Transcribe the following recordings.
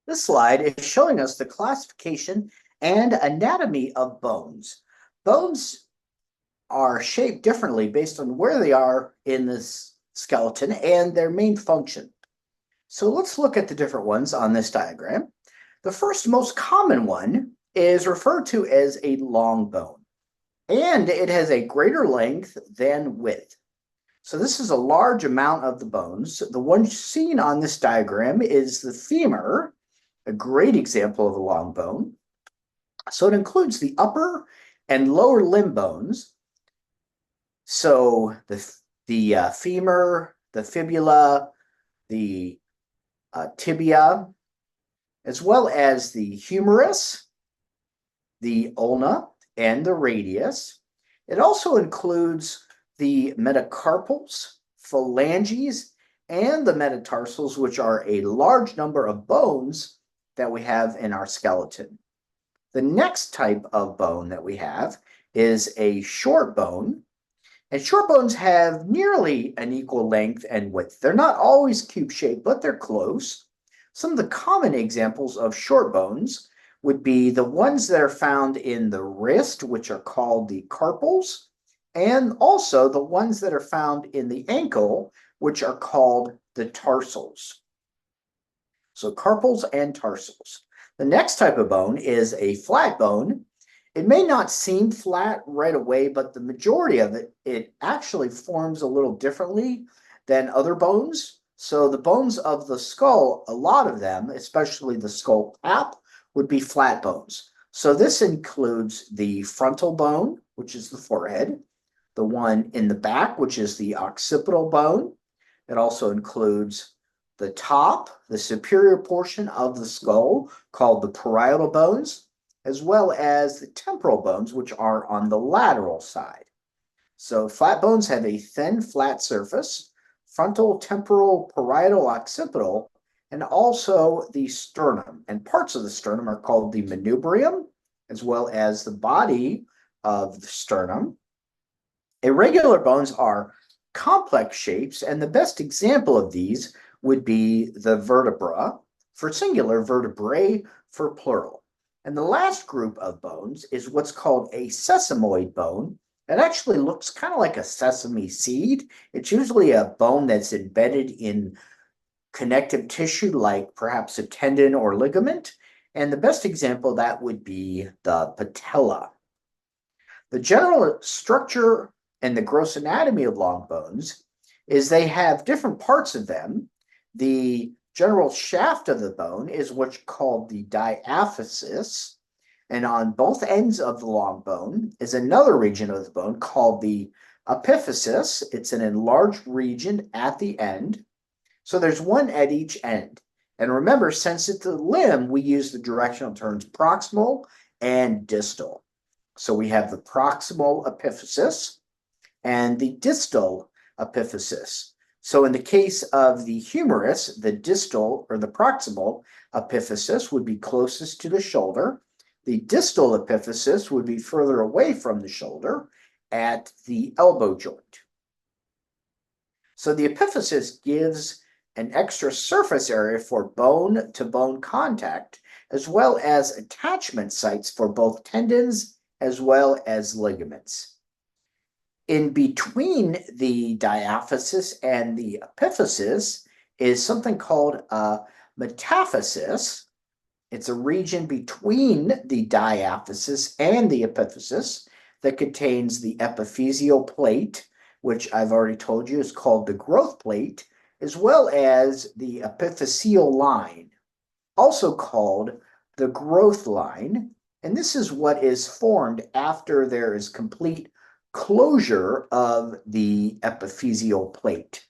This slide is showing us the classification and anatomy of bones. Bones are shaped differently based on where they are in this skeleton and their main function. So let's look at the different ones on this diagram. The first most common one is referred to as a long bone, and it has a greater length than width. So this is a large amount of the bones. The one seen on this diagram is the femur, a great example of a long bone. So it includes the upper and lower limb bones. So the femur, the fibula, the tibia, as well as the humerus, the ulna, and the radius. It also includes the metacarpals, phalanges, and the metatarsals, which are a large number of bones that we have in our skeleton. The next type of bone that we have is a short bone. And short bones have nearly an equal length and width. They're not always cube-shaped, but they're close. Some of the common examples of short bones would be the ones that are found in the wrist, which are called the carpals, and also the ones that are found in the ankle, which are called the tarsals. So carpals and tarsals. The next type of bone is a flat bone. It may not seem flat right away, but the majority of it actually forms a little differently than other bones. So the bones of the skull, a lot of them, especially the skull cap, would be flat bones. So this includes the frontal bone, which is the forehead, the one in the back, which is the occipital bone. It also includes the top, the superior portion of the skull, called the parietal bones, as well as the temporal bones, which are on the lateral side. So flat bones have a thin, flat surface, frontal, temporal, parietal, occipital, and also the sternum. And parts of the sternum are called the manubrium, as well as the body of the sternum. Irregular bones are complex shapes, and the best example of these would be the vertebra for singular, vertebrae for plural. And the last group of bones is what's called a sesamoid bone. It actually looks kind of like a sesame seed. It's usually a bone that's embedded in connective tissue, like perhaps a tendon or ligament. And the best example of that would be the patella. The general structure and the gross anatomy of long bones is they have different parts of them. The general shaft of the bone is what's called the diaphysis, and on both ends of the long bone is another region of the bone called the epiphysis. It's an enlarged region at the end. So there's one at each end. And remember, since it's a limb, we use the directional terms proximal and distal. So we have the proximal epiphysis and the distal epiphysis. So in the case of the humerus, the distal or the proximal epiphysis would be closest to the shoulder. The distal epiphysis would be further away from the shoulder at the elbow joint. So the epiphysis gives an extra surface area for bone-to-bone contact, as well as attachment sites for both tendons as well as ligaments. In between the diaphysis and the epiphysis is something called a metaphysis. It's a region between the diaphysis and the epiphysis that contains the epiphyseal plate, which I've already told you is called the growth plate, as well as the epiphyseal line, also called the growth line. And this is what is formed after there is complete closure of the epiphyseal plate.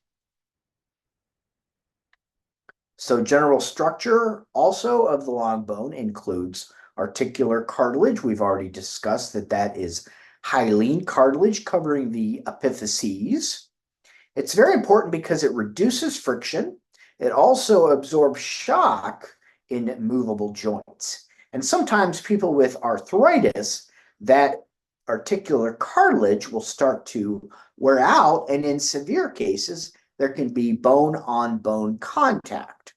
So general structure also of the long bone includes articular cartilage. We've already discussed that is hyaline cartilage covering the epiphyses. It's very important because it reduces friction. It also absorbs shock in movable joints. And sometimes people with arthritis, that articular cartilage will start to wear out, and in severe cases, there can be bone-on-bone contact.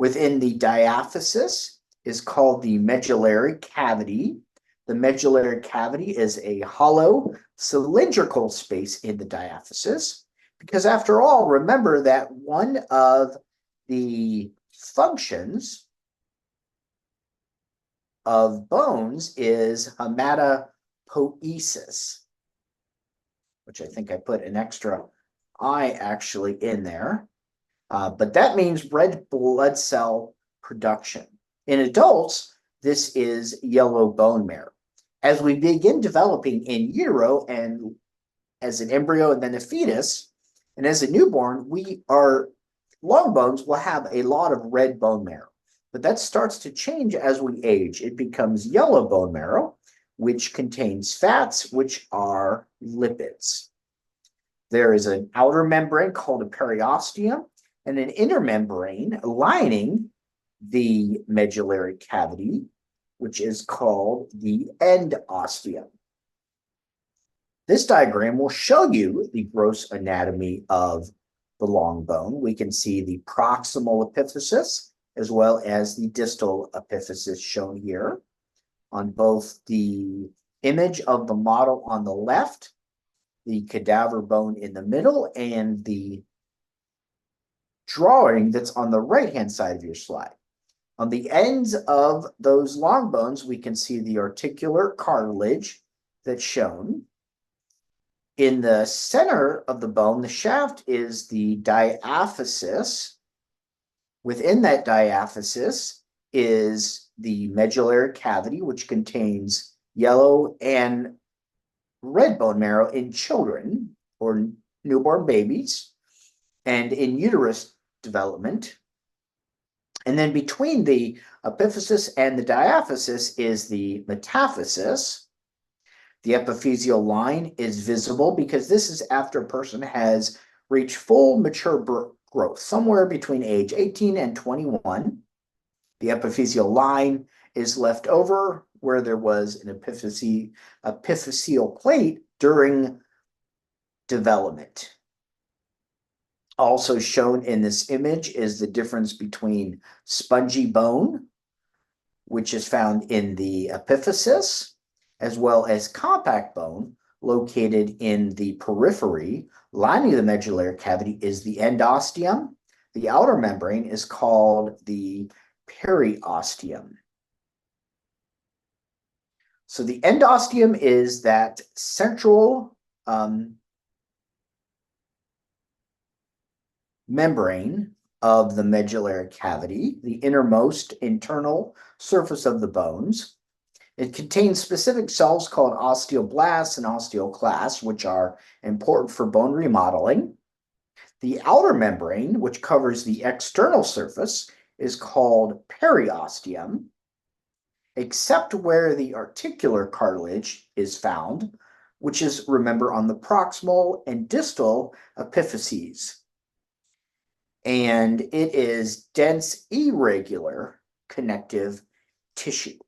within the diaphysis is called the medullary cavity. The medullary cavity is a hollow cylindrical space in the diaphysis, because after all, remember that one of the functions of bones is hematopoiesis, which I think I put an extra I actually in there. But that means red blood cell production. In adults, this is yellow bone marrow. As we begin developing in utero and as an embryo and then a fetus, and as a newborn, our long bones will have a lot of red bone marrow. But that starts to change as we age. It becomes yellow bone marrow, which contains fats, which are lipids. There is an outer membrane called a periosteum and an inner membrane lining the medullary cavity, which is called the endosteum. This diagram will show you the gross anatomy of the long bone. We can see the proximal epiphysis as well as the distal epiphysis shown here on both the image of the model on the left, the cadaver bone in the middle, and the drawing that's on the right-hand side of your slide. On the ends of those long bones, we can see the articular cartilage that's shown. In the center of the bone, the shaft is the diaphysis. Within that diaphysis is the medullary cavity, which contains yellow and red bone marrow in children or newborn babies and in uterus development. And then between the epiphysis and the diaphysis is the metaphysis. The epiphyseal line is visible because this is after a person has reached full mature growth, somewhere between age 18 and 21. The epiphyseal line is left over where there was an epiphyseal plate during development. Also shown in this image is the difference between spongy bone, which is found in the epiphysis, as well as compact bone located in the periphery. Lining the medullary cavity is the endosteum. The outer membrane is called the periosteum. So the endosteum is that central membrane of the medullary cavity, the innermost internal surface of the bones. It contains specific cells called osteoblasts and osteoclasts, which are important for bone remodeling. The outer membrane, which covers the external surface, is called periosteum, except where the articular cartilage is found, which is, remember, on the proximal and distal epiphyses. And it is dense, irregular connective tissue.